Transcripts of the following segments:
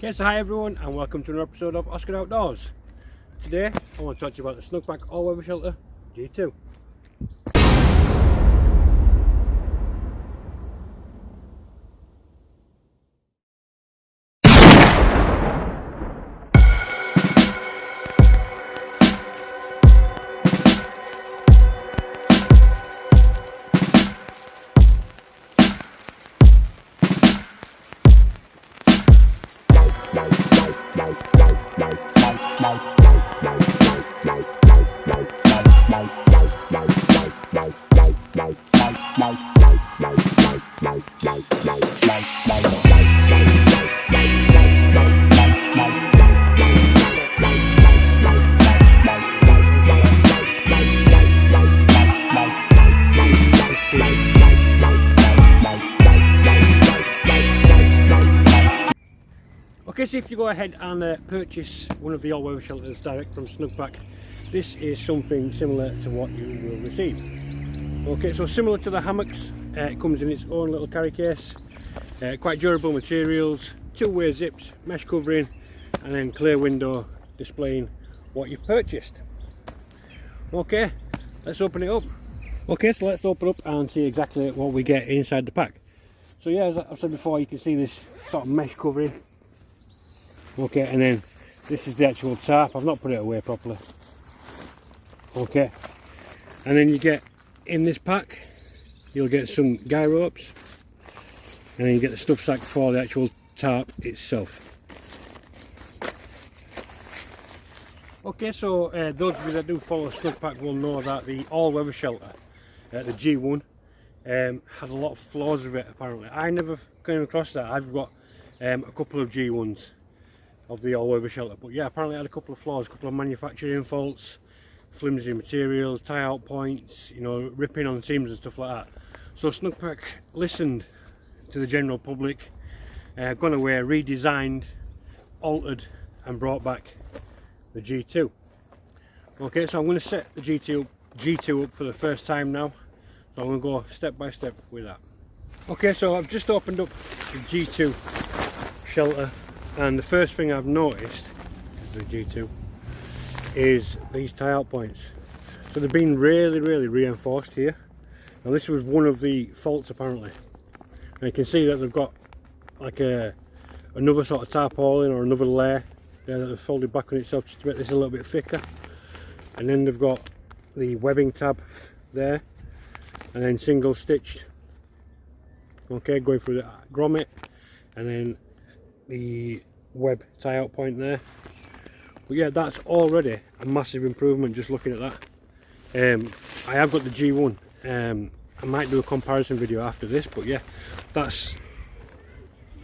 Okay, so hi everyone and welcome to another episode of Oscar Outdoors. Today I want to talk to you about the Snugpak all-weather shelter G2. Okay, so if you go ahead and purchase one of the all-weather shelters direct from Snugpak, this is something similar to what you will receive. Okay, so similar to the hammocks, it comes in its own little carry case, quite durable materials, two-way zips, mesh covering, and then clear window displaying what you've purchased. Okay, let's open it up. Okay, so let's open up and see exactly what we get inside the pack. So yeah, as I've said before, you can see this sort of mesh covering. Okay, and then this is the actual tarp. I've not put it away properly. Okay, and then you get in this pack, you'll get some guy ropes, and then you get the stuff sack for the actual tarp itself. Okay, so those of you that do follow Snugpak will know that the all-weather shelter, the G1, had a lot of flaws with it apparently. I never came across that. I've got a couple of G1s of the all-weather shelter, but yeah, apparently it had a couple of flaws, a couple of manufacturing faults, flimsy material, tie-out points, you know, ripping on seams and stuff like that. So Snugpak listened to the general public, gone away, redesigned, altered and brought back the G2. Okay, so I'm going to set the G2 up for the first time now, so I'm going to go step by step with that. Okay, so I've just opened up the G2 shelter, and the first thing I've noticed with the G2 is these tie-out points. So they've been really reinforced here. Now this was one of the faults apparently. And you can see that they've got like another sort of tarpaulin or another layer there that they've folded back on itself just to make this a little bit thicker. And then they've got the webbing tab there, and then single stitched. Okay, going through the grommet, and then the web tie-out point there. But yeah, that's already a massive improvement just looking at that. I have got the G1. I might do a comparison video after this, but yeah, that's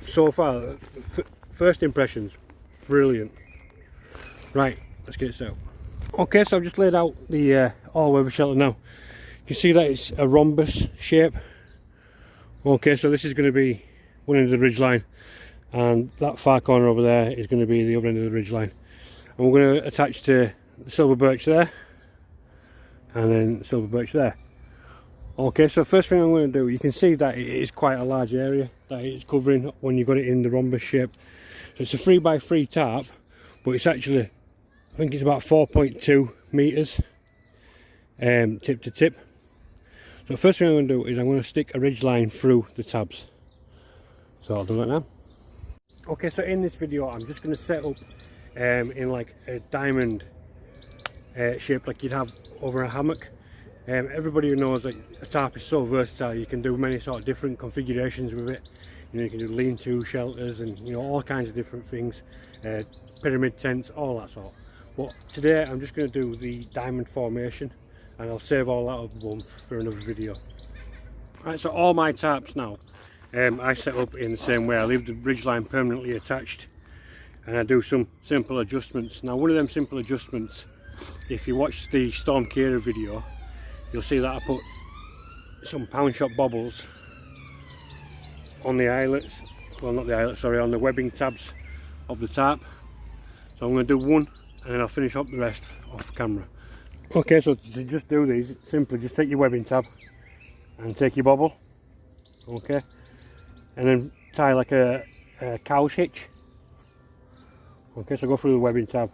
so far first impressions, brilliant. Right, let's get it set up. Okay, so I've just laid out the all-weather shelter now. You can see that it's a rhombus shape. Okay, so this is going to be one end of the ridgeline, and that far corner over there is going to be the other end of the ridgeline. And we're going to attach to the silver birch there, and then silver birch there. Okay, so first thing I'm going to do, you can see that it is quite a large area that it's covering when you've got it in the rhombus shape. So it's a 3x3 tarp, but it's actually, I think it's about 4.2 metres tip to tip. So the first thing I'm going to do is I'm going to stick a ridgeline through the tabs. So I'll do that now. Okay, so in this video I'm just going to set up in like a diamond shape like you'd have over a hammock. Everybody who knows that a tarp is so versatile, you can do many sort of different configurations with it. You know, you can do lean-to shelters and, you know, all kinds of different things, pyramid tents, all that sort. But today I'm just going to do the diamond formation, and I'll save all that up one for another video. Right, so all my tarps now, I set up in the same way. I leave the ridgeline permanently attached, and I do some simple adjustments. Now one of them simple adjustments, if you watch the Storm Kira video, you'll see that I put some pound shop bobbles on the eyelets, well not the eyelets, sorry, on the webbing tabs of the tarp. So I'm going to do one, and then I'll finish up the rest off camera. Okay, so to just do these, simply just take your webbing tab and take your bobble, okay, and then tie like a cow's hitch Okay, so go through the webbing tab,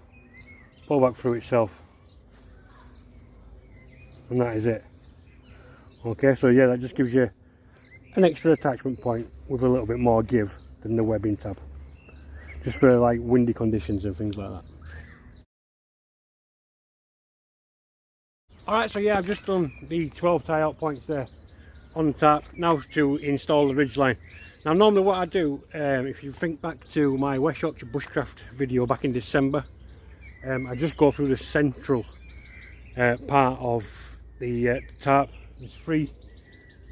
pull back through itself, and that is it. Okay, so yeah, that just gives you an extra attachment point with a little bit more give than the webbing tab, just for like windy conditions and things like that. Alright, so yeah, I've just done the 12 tie out points there on the tarp. Now to install the ridgeline. Now normally what I do, if you think back to my West Yorkshire bushcraft video back in December, I just go through the central part of the tarp. There's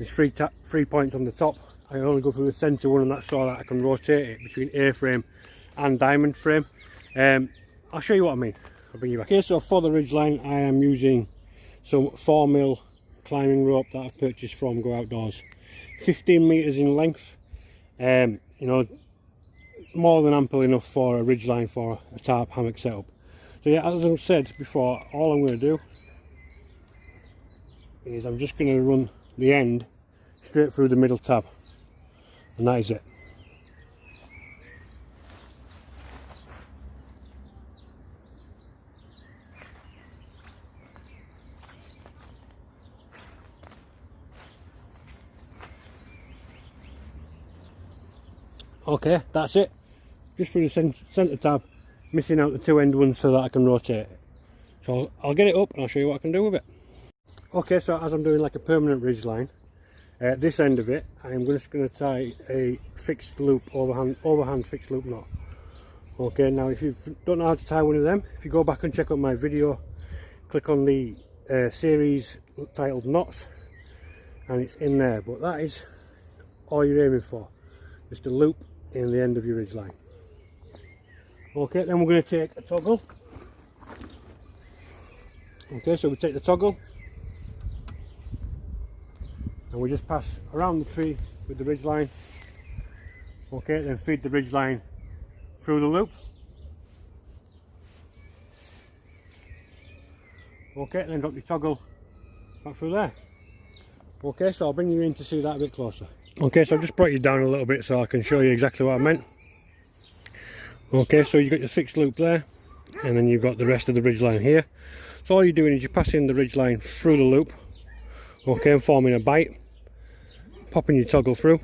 three points on the top. I only go through the centre one, and that's so that I can rotate it between A-frame and diamond frame. I'll show you what I mean. I'll bring you back. Okay, so for the ridgeline I am using some 4mm climbing rope that I've purchased from Go Outdoors. 15 metres in length. You know, more than ample enough for a ridgeline for a tarp hammock setup. So yeah, as I said before, all I'm going to do is I'm just going to run the end straight through the middle tab, and that is it. Okay, that's it. Just through the centre tab, missing out the two end ones so that I can rotate it. So I'll get it up and I'll show you what I can do with it. Okay, so as I'm doing like a permanent ridgeline, this end of it, I'm just going to tie a fixed loop, overhand fixed loop knot. Okay, now if you don't know how to tie one of them, if you go back and check out my video, click on the series titled knots, and it's in there. But that is all you're aiming for, just a loop in the end of your ridgeline. Okay, then we're going to take a toggle. Okay, so we take the toggle and we just pass around the tree with the ridgeline. Okay, then feed the ridgeline through the loop. Okay, then drop your toggle back through there. Okay, so I'll bring you in to see that a bit closer. Okay, so I've just brought you down a little bit so I can show you exactly what I meant. Okay, so you've got your fixed loop there, and then you've got the rest of the ridgeline here. So all you're doing is you're passing the ridgeline through the loop, okay, and forming a bite, popping your toggle through,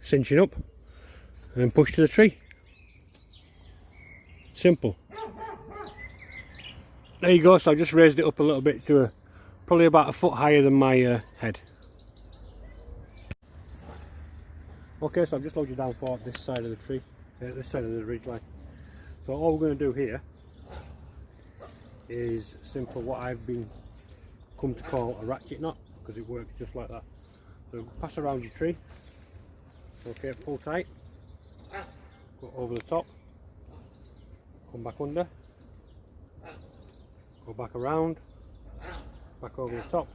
cinching up, and then push to the tree. Simple. There you go. So I've just raised it up a little bit to probably about a foot higher than my head. Okay, so I've just loaded you down for this side of the tree, this side of the ridgeline. So all we're going to do here is simple, what I've come to call a ratchet knot, because it works just like that. So pass around your tree. Okay, pull tight, go over the top, come back under, go back around, back over the top,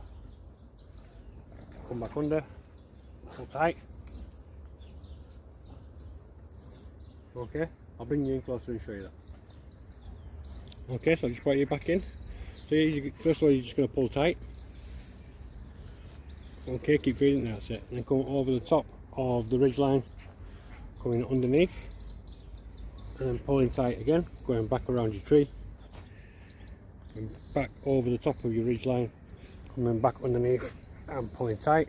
come back under, pull tight. Okay, I'll bring you in closer and show you that. Okay, so I'll just bring you back in. So first of all, you're just going to pull tight. Okay, keep feeding, that's it. And then come over the top of the ridgeline, coming underneath, and then pulling tight again, going back around your tree, and back over the top of your ridgeline, coming back underneath and pulling tight,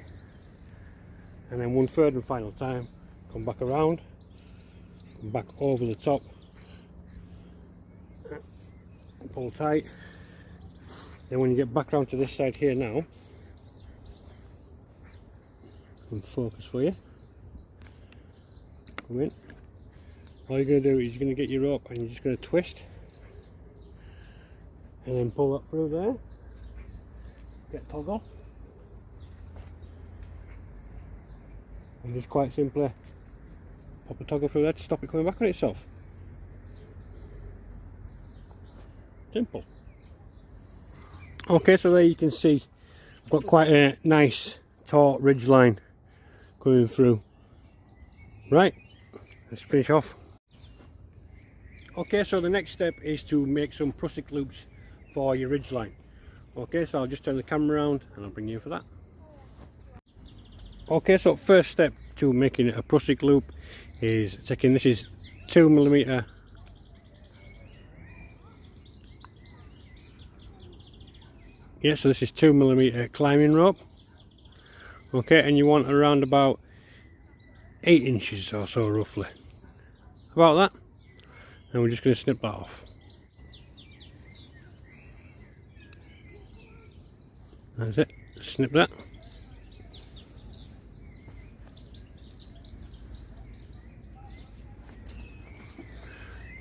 and then one third and final time, come back around, come back over the top, pull tight. Then when you get back around to this side here now, I can focus for you, come in. All you're going to do is you're going to get your rope and you're just going to twist and then pull that through there, get toggle, and just quite simply pop a toggle through there to stop it coming back on itself. Simple. Okay, so there you can see I've got quite a nice taut ridge line coming through. Right, let's finish off. Okay, so the next step is to make some prusik loops for your ridge line. Okay, so I'll just turn the camera around and I'll bring you in for that. Okay, so first step to making a prusik loop is taking, this is 2mm Yeah, so this is 2mm climbing rope. Okay, and you want around about 8 inches or so roughly. About that. And we're just going to snip that off. That's it. Snip that.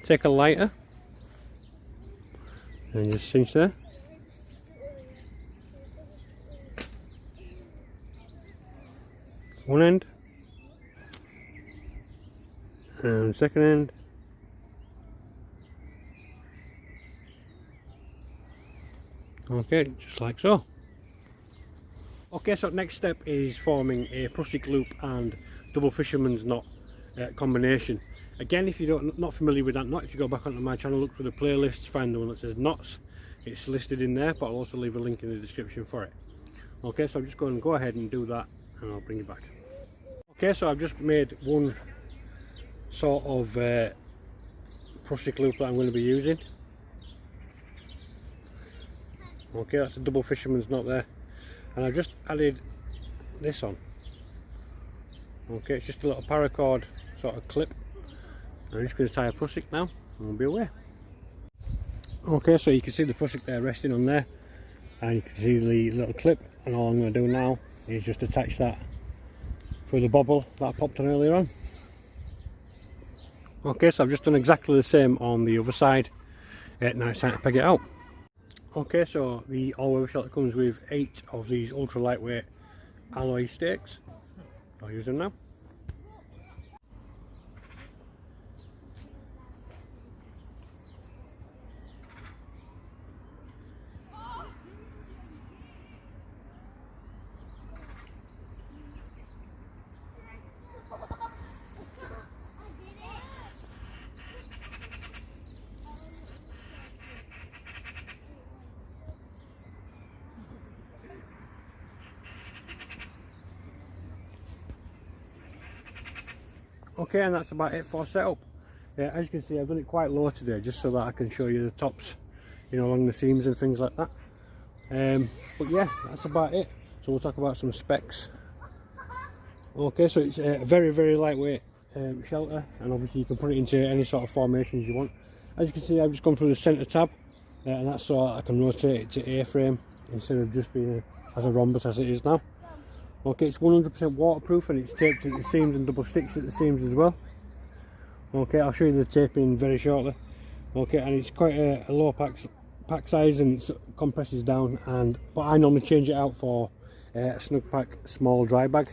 Take a lighter and just cinch there. One end and second end. Okay, just like so. Okay, so next step is forming a prusik loop and double fisherman's knot combination. Again, if you're not familiar with that knot, if you go back onto my channel, look for the playlists, find the one that says knots. It's listed in there, but I'll also leave a link in the description for it. Okay, so I'm just going to go ahead and do that and I'll bring you back. Okay, so I've just made one sort of prusik loop that I'm going to be using. Okay, that's a double fisherman's knot there. And I've just added this on. Okay, it's just a little paracord sort of clip. I'm just going to tie a prusik now and we'll be away. Okay, so you can see the prusik there resting on there, and you can see the little clip, and all I'm going to do now is just attach that through the bobble that I popped on earlier on. Okay, so I've just done exactly the same on the other side. Now it's time to peg it out. Okay, so the all-weather shelter comes with 8 of these ultra lightweight alloy stakes. I'll use them now. Okay, and that's about it for setup. As you can see, I've done it quite low today just so that I can show you the tops, you know, along the seams and things like that. But yeah, that's about it. So we'll talk about some specs. Okay, so it's a very lightweight shelter, and obviously you can put it into any sort of formations you want. As you can see, I've just gone through the centre tab, and that's so I can rotate it to A-frame instead of just being as a rhombus as it is now. Okay, it's 100% waterproof, and it's taped at the seams and double stitched at the seams as well. Okay, I'll show you the taping very shortly. Okay, and it's quite a low pack size, and it compresses down, but I normally change it out for a Snugpak small dry bag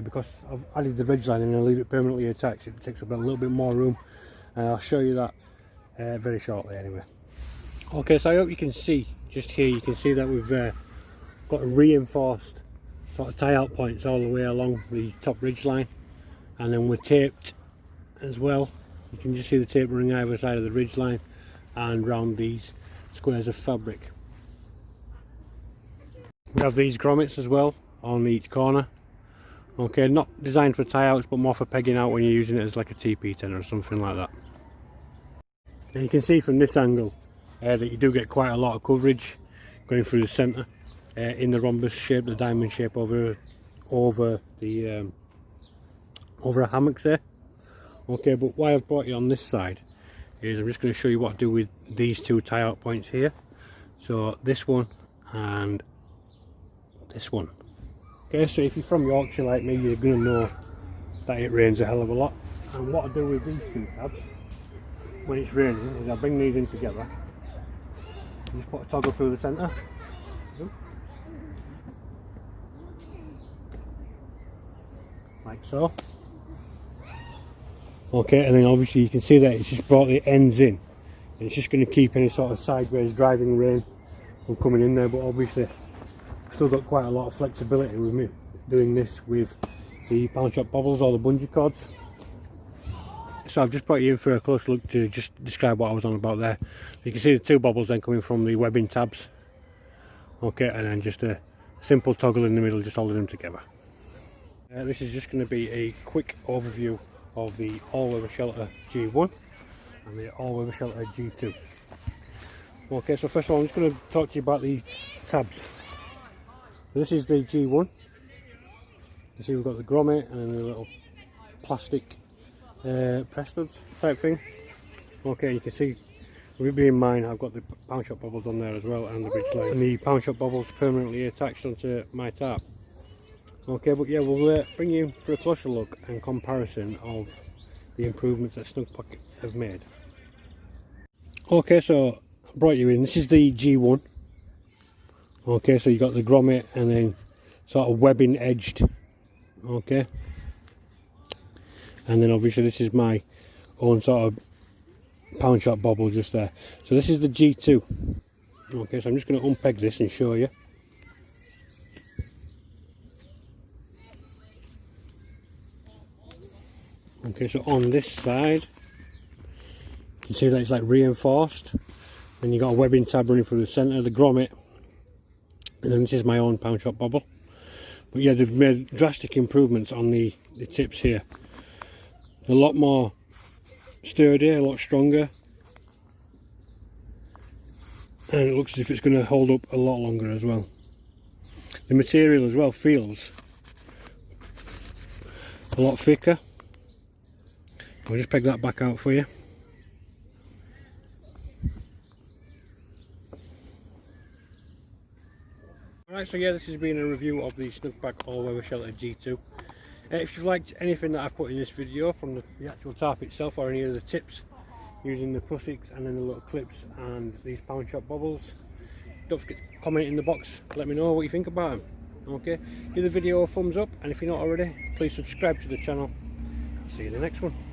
because I've added the ridgeline and I leave it permanently attached. It takes up a little bit more room, and I'll show you that very shortly anyway. Okay, so I hope you can see, just here you can see that we've got a reinforced sort of tie out points all the way along the top ridge line, and then we're taped as well. You can just see the tape running either side of the ridge line and round these squares of fabric. We have these grommets as well on each corner. Okay, not designed for tie outs but more for pegging out when you're using it as like a TP tent or something like that. And you can see from this angle that you do get quite a lot of coverage going through the centre. In the rhombus shape, the diamond shape over the over a hammock there. Okay, but why I've brought you on this side is I'm just going to show you what I do with these two tie out points here. So this one and this one. Okay, so if you're from Yorkshire like me, you're going to know that it rains a hell of a lot. And what I do with these two tabs when it's raining is I bring these in together, just put a toggle through the centre. Like so. Okay, and then obviously you can see that it's just brought the ends in, and it's just going to keep any sort of sideways driving rain from coming in there. But obviously I've still got quite a lot of flexibility with me doing this with the pound shop bobbles or the bungee cords. So I've just brought you in for a close look to just describe what I was on about there. You can see the two bobbles then coming from the webbing tabs. Okay, and then just a simple toggle in the middle, just holding them together. This is just going to be a quick overview of the all-weather shelter G1 and the all-weather shelter G2. Okay, so first of all I'm just going to talk to you about the tabs. This is the G1. You see we've got the grommet and then the little plastic press studs type thing. Okay, you can see with it being mine, I've got the pound shot bobbles on there as well, and the ridgeline. And the pound shot bobbles permanently attached onto my tarp. Okay, but yeah, we'll bring you for a closer look and comparison of the improvements that Snugpak have made. Okay, so I brought you in. This is the G1. Okay, so you got the grommet and then sort of webbing edged. Okay, and then obviously this is my own sort of pound shot bobble just there. So this is the G2. Okay, so I'm just going to unpeg this and show you. Okay, so on this side you can see that it's like reinforced, and you got a webbing tab running through the centre of the grommet, and then this is my own pound shot bobble. But yeah, they've made drastic improvements on the tips here. A lot more sturdy, a lot stronger, and it looks as if it's going to hold up a lot longer as well. The material as well feels a lot thicker. I'll just peg that back out for you. Alright, so yeah, this has been a review of the Snugpak all-weather shelter G2. If you've liked anything that I put in this video, from the actual tarp itself or any of the tips using the prussics and then the little clips and these pound shot bobbles, don't forget to comment in the box, let me know what you think about them. Okay, give the video a thumbs up, and if you're not already, please subscribe to the channel. See you in the next one.